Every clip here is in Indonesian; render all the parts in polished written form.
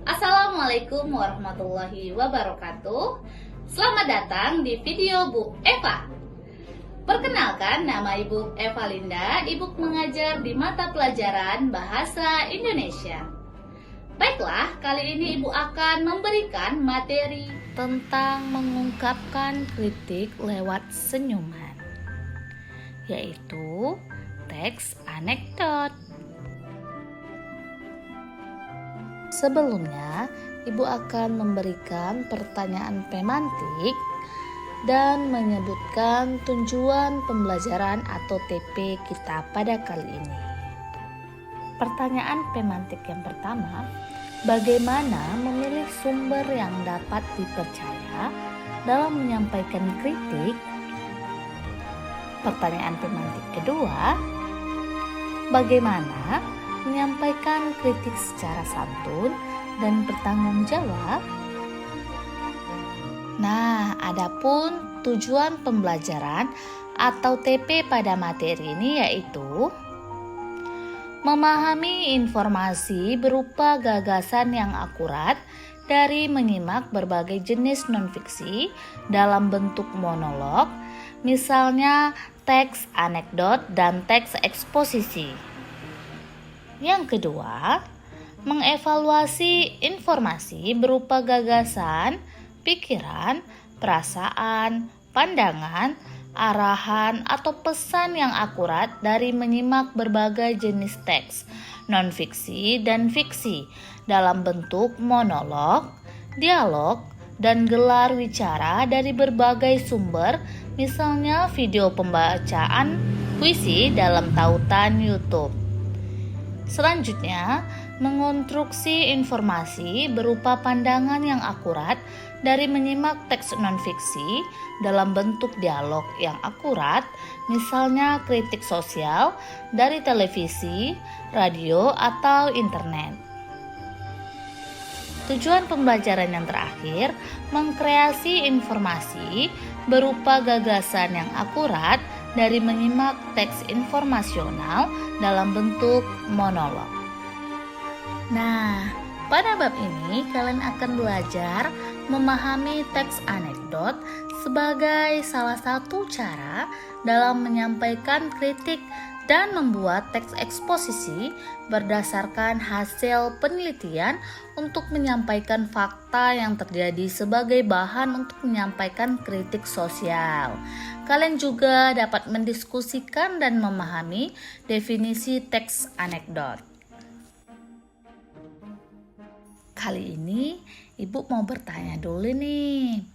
Assalamualaikum warahmatullahi wabarakatuh. Selamat datang di video Bu Eva. Perkenalkan, nama Ibu Eva Linda. Ibu mengajar di mata pelajaran Bahasa Indonesia. Baiklah, kali ini Ibu akan memberikan materi tentang mengungkapkan kritik lewat senyuman, yaitu teks anekdot. Sebelumnya, Ibu akan memberikan pertanyaan pemantik dan menyebutkan tujuan pembelajaran atau TP kita pada kali ini. Pertanyaan pemantik yang pertama, bagaimana memilih sumber yang dapat dipercaya dalam menyampaikan kritik? Pertanyaan pemantik kedua, bagaimana menyampaikan kritik secara santun dan bertanggung jawab? Nah, adapun tujuan pembelajaran atau TP pada materi ini yaitu memahami informasi berupa gagasan yang akurat dari menyimak berbagai jenis non-fiksi dalam bentuk monolog, misalnya teks anekdot dan teks eksposisi. Yang kedua, mengevaluasi informasi berupa gagasan, pikiran, perasaan, pandangan, arahan, atau pesan yang akurat dari menyimak berbagai jenis teks, non-fiksi dan fiksi dalam bentuk monolog, dialog, dan gelar wicara dari berbagai sumber, misalnya video pembacaan puisi dalam tautan YouTube. Selanjutnya, mengonstruksi informasi berupa pandangan yang akurat dari menyimak teks non-fiksi dalam bentuk dialog yang akurat, misalnya kritik sosial dari televisi, radio, atau internet. Tujuan pembelajaran yang terakhir, mengkreasi informasi berupa gagasan yang akurat dari menyimak teks informasional dalam bentuk monolog. Nah, pada bab ini kalian akan belajar memahami teks anekdot sebagai salah satu cara dalam menyampaikan kritik dan membuat teks eksposisi berdasarkan hasil penelitian untuk menyampaikan fakta yang terjadi sebagai bahan untuk menyampaikan kritik sosial. Kalian juga dapat mendiskusikan dan memahami definisi teks anekdot. Kali ini Ibu mau bertanya dulu nih.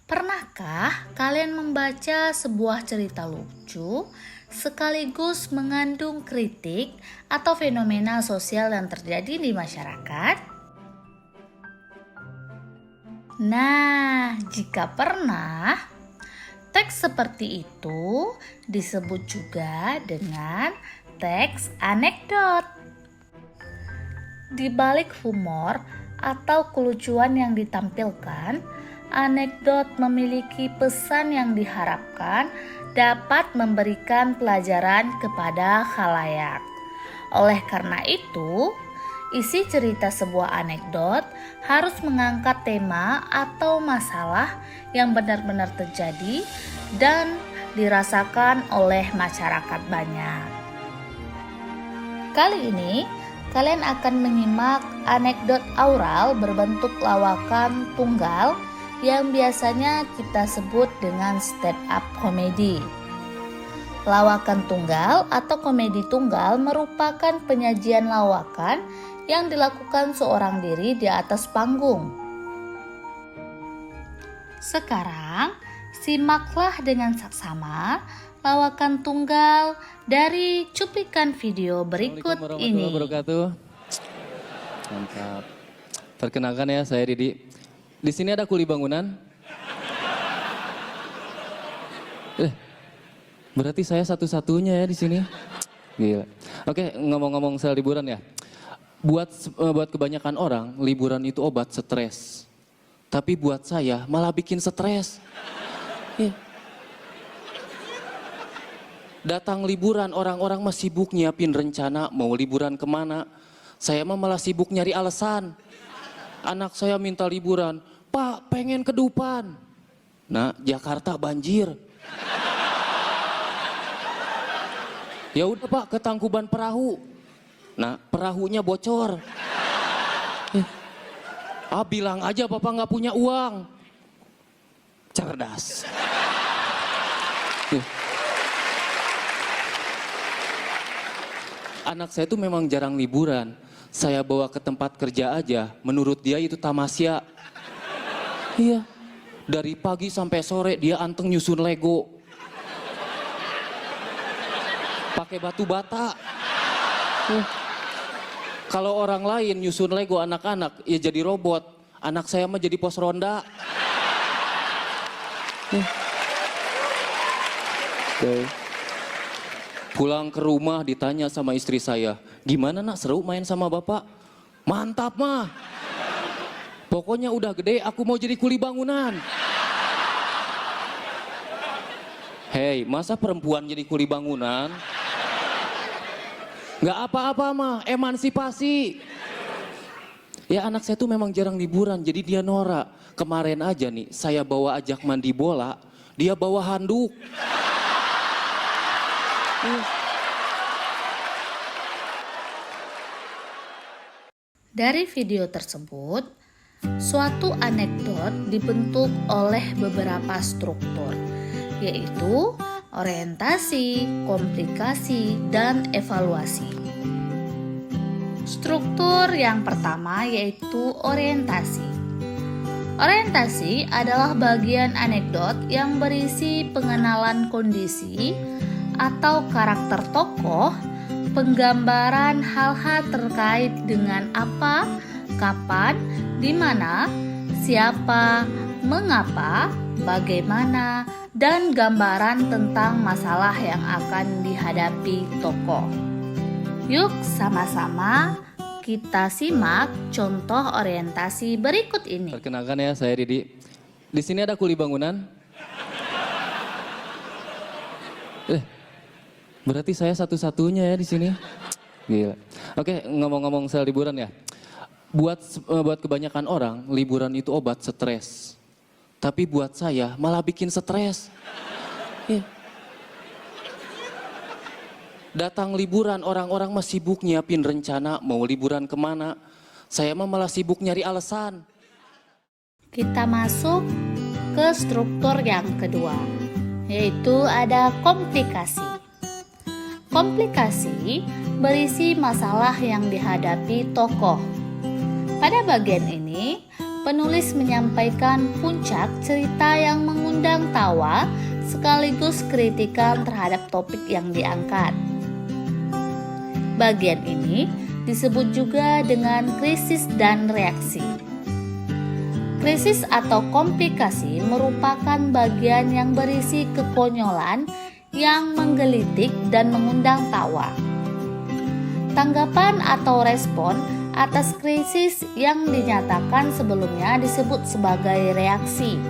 Pernahkah kalian membaca sebuah cerita lucu sekaligus mengandung kritik atau fenomena sosial yang terjadi di masyarakat? Nah, jika pernah, teks seperti itu disebut juga dengan teks anekdot. Di balik humor atau kelucuan yang ditampilkan, anekdot memiliki pesan yang diharapkan dapat memberikan pelajaran kepada khalayak. Oleh karena itu, isi cerita sebuah anekdot harus mengangkat tema atau masalah yang benar-benar terjadi dan dirasakan oleh masyarakat banyak. Kali ini, kalian akan menyimak anekdot aural berbentuk lawakan tunggal yang biasanya kita sebut dengan stand up comedy. Lawakan tunggal atau komedi tunggal merupakan penyajian lawakan yang dilakukan seorang diri di atas panggung. Sekarang, simaklah dengan saksama lawakan tunggal dari cuplikan video berikut ini. Mantap. Perkenalkan ya, saya Didi. Di sini ada kuli bangunan. Berarti saya satu-satunya ya di sini. Gila. Oke, ngomong-ngomong soal liburan ya. Buat kebanyakan orang, liburan itu obat stres. Tapi buat saya malah bikin stres. Datang liburan, orang-orang mah sibuk nyiapin rencana mau liburan kemana. Saya mah malah sibuk nyari alasan. Anak saya minta liburan, Pak pengen ke Dufan. Nah, Jakarta banjir. Ya udah Pak, ke Tangkuban Perahu. Nah, perahunya bocor. Bilang aja Bapak nggak punya uang. Cerdas. Anak saya tuh memang jarang liburan. Saya bawa ke tempat kerja aja, menurut dia itu tamasya. Iya, dari pagi sampai sore dia anteng nyusun Lego. Pakai batu bata. Kalau orang lain nyusun Lego anak-anak, ya jadi robot. Anak saya mah jadi pos ronda. Pulang ke rumah ditanya sama istri saya, gimana nak seru main sama bapak? Mantap mah. Pokoknya udah gede aku mau jadi kuli bangunan. Hei, masa perempuan jadi kuli bangunan? Nggak apa-apa mah, emansipasi. Ya anak saya tuh memang jarang liburan, jadi dia norak. Kemarin aja nih, saya bawa ajak mandi bola, dia bawa handuk. Dari video tersebut, suatu anekdot dibentuk oleh beberapa struktur, yaitu orientasi, komplikasi, dan evaluasi. Struktur yang pertama yaitu orientasi. Orientasi adalah bagian anekdot yang berisi pengenalan kondisi atau karakter tokoh, penggambaran hal-hal terkait dengan apa, kapan, di mana, siapa, mengapa, bagaimana, dan gambaran tentang masalah yang akan dihadapi tokoh. Yuk sama-sama kita simak contoh orientasi berikut ini. Perkenalkan ya, saya Didi. Di sini ada kuli bangunan. Berarti saya satu-satunya ya di sini. Gila. Oke, ngomong-ngomong soal liburan ya. Buat kebanyakan orang, liburan itu obat stres. Tapi buat saya malah bikin stres. Datang liburan, orang-orang mah sibuk nyiapin rencana mau liburan kemana. Saya mah malah sibuk nyari alasan. Kita masuk ke struktur yang kedua, yaitu ada komplikasi. Komplikasi berisi masalah yang dihadapi tokoh. Pada bagian ini, penulis menyampaikan puncak cerita yang mengundang tawa sekaligus kritikan terhadap topik yang diangkat. Bagian ini disebut juga dengan krisis dan reaksi. Krisis atau komplikasi merupakan bagian yang berisi kekonyolan yang menggelitik dan mengundang tawa. Tanggapan atau respon atas krisis yang dinyatakan sebelumnya disebut sebagai reaksi.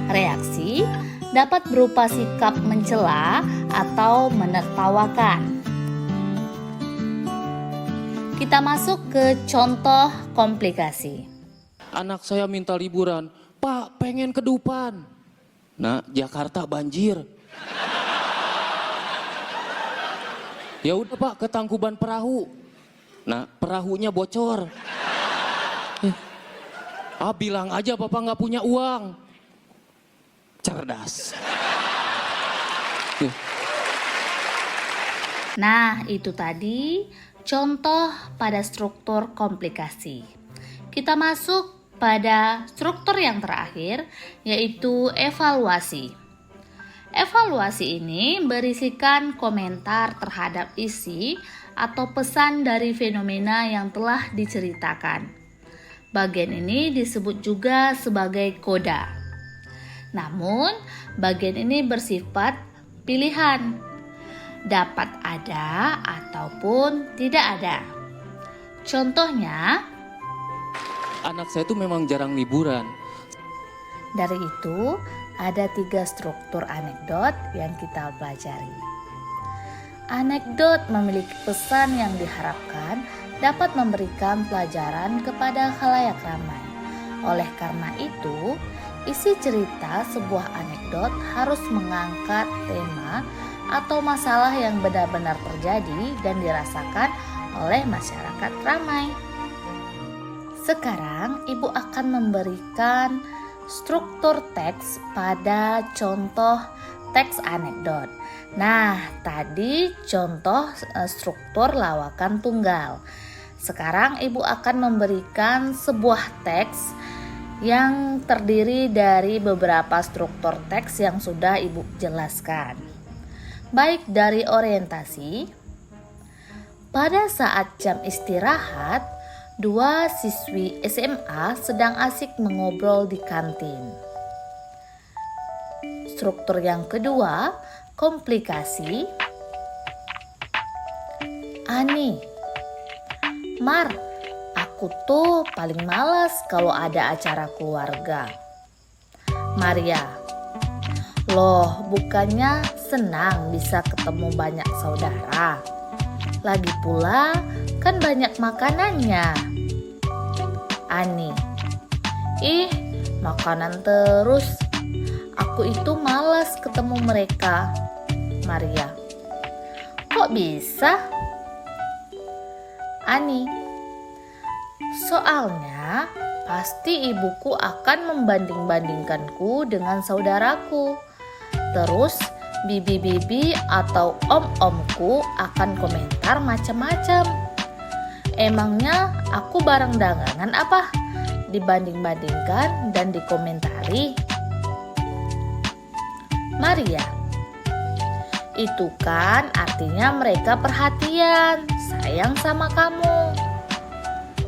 Reaksi dapat berupa sikap mencela atau menertawakan. Kita masuk ke contoh komplikasi. Anak saya minta liburan, Pak pengen ke Dufan. Nah, Jakarta banjir. Ya udah Pak, ke Tangkuban Perahu. Nah, perahunya bocor. Bilang aja Bapak nggak punya uang. Cerdas. Nah, itu tadi contoh pada struktur komplikasi. Kita masuk pada struktur yang terakhir, yaitu evaluasi. Evaluasi ini berisikan komentar terhadap isi atau pesan dari fenomena yang telah diceritakan. Bagian ini disebut juga sebagai koda. Namun, bagian ini bersifat pilihan, dapat ada ataupun tidak ada. Contohnya, anak saya tuh memang jarang liburan. dari itu, ada 3 struktur anekdot yang kita pelajari. Anekdot memiliki pesan yang diharapkan dapat memberikan pelajaran kepada khalayak ramai. Oleh karena itu, isi cerita sebuah anekdot harus mengangkat tema atau masalah yang benar-benar terjadi dan dirasakan oleh masyarakat ramai. Sekarang Ibu akan memberikan struktur teks pada contoh teks anekdot. Nah, tadi contoh struktur lawakan tunggal. Sekarang Ibu akan memberikan sebuah teks yang terdiri dari beberapa struktur teks yang sudah Ibu jelaskan. Baik dari orientasi, pada saat jam istirahat, dua siswi SMA sedang asik mengobrol di kantin. Struktur yang kedua, komplikasi. Ani, Mar, aku tuh paling malas kalau ada acara keluarga. Maria, loh bukannya senang bisa ketemu banyak saudara? Lagi pula kan banyak makanannya. Ani, ih makanan terus. Aku itu malas ketemu mereka. Maria, kok bisa? Ani, soalnya pasti ibuku akan membanding-bandingkanku dengan saudaraku. Terus bibi-bibi atau om-omku akan komentar macam-macam. Emangnya aku barang dagangan apa? Dibanding-bandingkan dan dikomentari. Maria, itu kan artinya mereka perhatian, sayang sama kamu.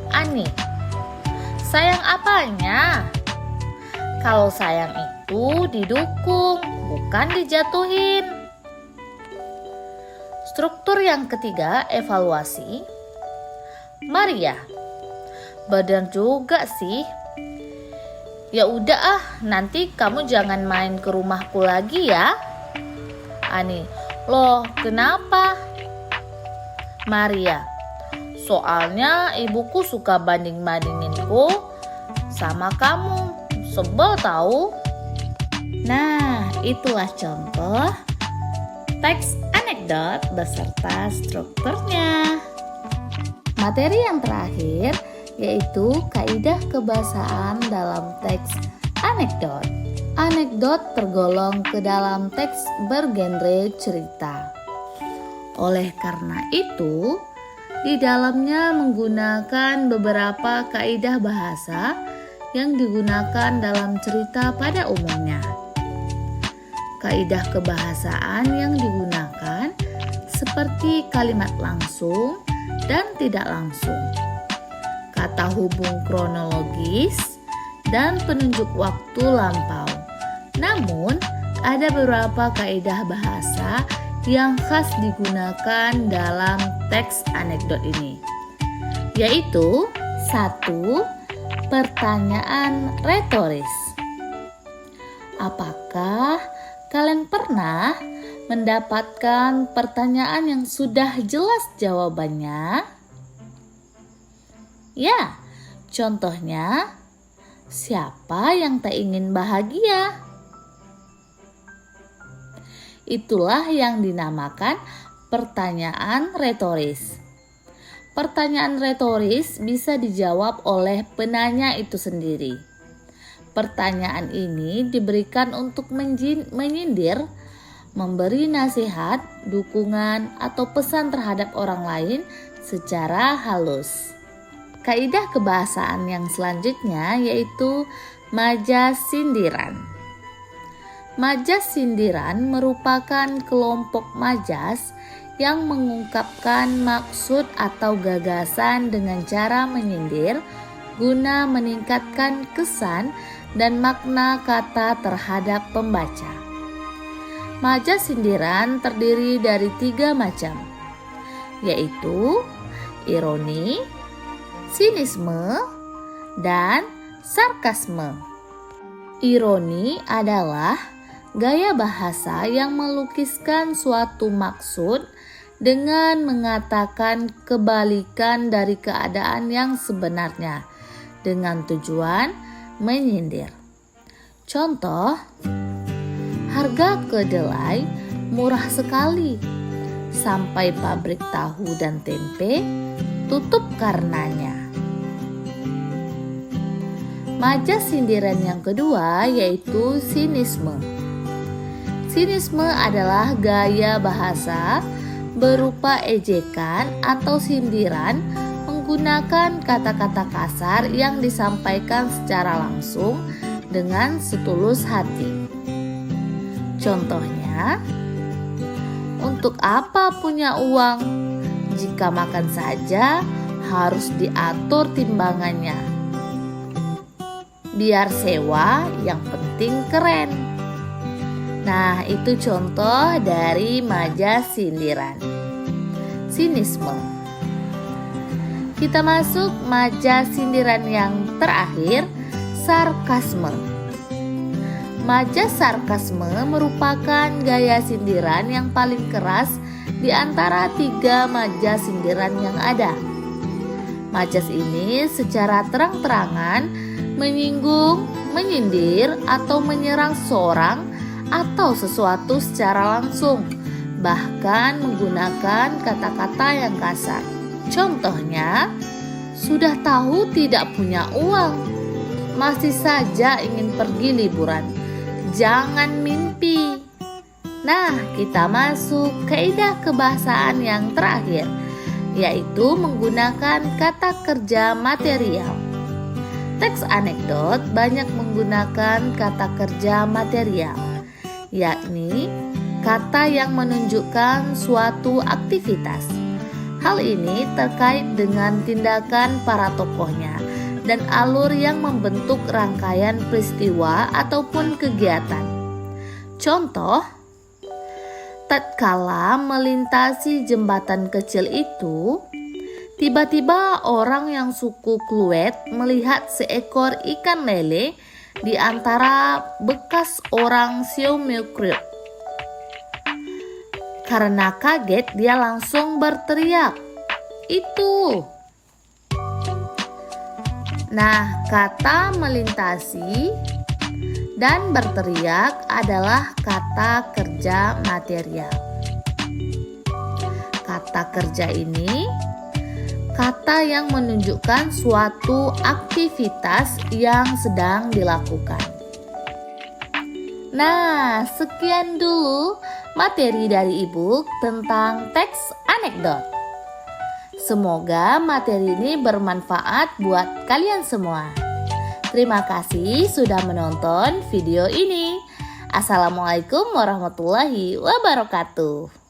Ani, sayang apanya? Kalau sayang itu didukung, bukan dijatuhin. Struktur yang ketiga, evaluasi. Maria, benar juga sih. Ya udah ah, nanti kamu jangan main ke rumahku lagi ya. Ani, loh kenapa? Maria, soalnya ibuku suka banding-bandinginku sama kamu. Sebel tahu. Nah, itulah contoh teks anekdot beserta strukturnya. Materi yang terakhir yaitu kaidah kebahasaan dalam teks anekdot. Anekdot tergolong ke dalam teks bergenre cerita. Oleh karena itu, di dalamnya menggunakan beberapa kaidah bahasa yang digunakan dalam cerita pada umumnya. Kaidah kebahasaan yang digunakan seperti kalimat langsung dan tidak langsung, kata hubung kronologis, dan penunjuk waktu lampau. Namun, ada beberapa kaidah bahasa yang khas digunakan dalam teks anekdot ini, yaitu 1. Pertanyaan retoris. Apakah kalian pernah mendapatkan pertanyaan yang sudah jelas jawabannya? Ya, contohnya, siapa yang tak ingin bahagia? Itulah yang dinamakan pertanyaan retoris. Pertanyaan retoris bisa dijawab oleh penanya itu sendiri. Pertanyaan ini diberikan untuk menyindir, memberi nasihat, dukungan, atau pesan terhadap orang lain secara halus. Kaidah kebahasaan yang selanjutnya yaitu majas sindiran. Majas sindiran merupakan kelompok majas yang mengungkapkan maksud atau gagasan dengan cara menyindir guna meningkatkan kesan dan makna kata terhadap pembaca. Majas sindiran terdiri dari 3 macam, yaitu ironi, sinisme, dan sarkasme. Ironi adalah gaya bahasa yang melukiskan suatu maksud dengan mengatakan kebalikan dari keadaan yang sebenarnya dengan tujuan menyindir. Contoh, harga kedelai murah sekali, sampai pabrik tahu dan tempe tutup karenanya. Majas sindiran yang kedua yaitu sinisme. Sinisme adalah gaya bahasa berupa ejekan atau sindiran menggunakan kata-kata kasar yang disampaikan secara langsung dengan setulus hati. Contohnya, untuk apa punya uang jika makan saja harus diatur timbangannya? Biar sewa, yang penting keren. Nah, itu contoh dari majas sindiran. Sinisme. Kita masuk majas sindiran yang terakhir, sarkasme. Majas sarkasme merupakan gaya sindiran yang paling keras di antara 3 majas sindiran yang ada. Majas ini secara terang-terangan menyinggung, menyindir, atau menyerang seseorang atau sesuatu secara langsung, bahkan menggunakan kata-kata yang kasar. Contohnya, sudah tahu tidak punya uang, masih saja ingin pergi liburan. Jangan mimpi. Nah, kita masuk kaidah kebahasaan yang terakhir, yaitu menggunakan kata kerja material. Teks anekdot banyak menggunakan kata kerja material, yakni kata yang menunjukkan suatu aktivitas. Hal ini terkait dengan tindakan para tokohnya dan alur yang membentuk rangkaian peristiwa ataupun kegiatan. Contoh, tatkala melintasi jembatan kecil itu, tiba-tiba orang yang suku Kluet melihat seekor ikan lele di antara bekas orang Siomiukrip. Karena kaget, dia langsung berteriak, "Itu!" Nah, kata melintasi dan berteriak adalah kata kerja material. Kata kerja ini kata yang menunjukkan suatu aktivitas yang sedang dilakukan. Nah, sekian dulu materi dari e-book tentang teks anekdot. Semoga materi ini bermanfaat buat kalian semua. Terima kasih sudah menonton video ini. Assalamualaikum warahmatullahi wabarakatuh.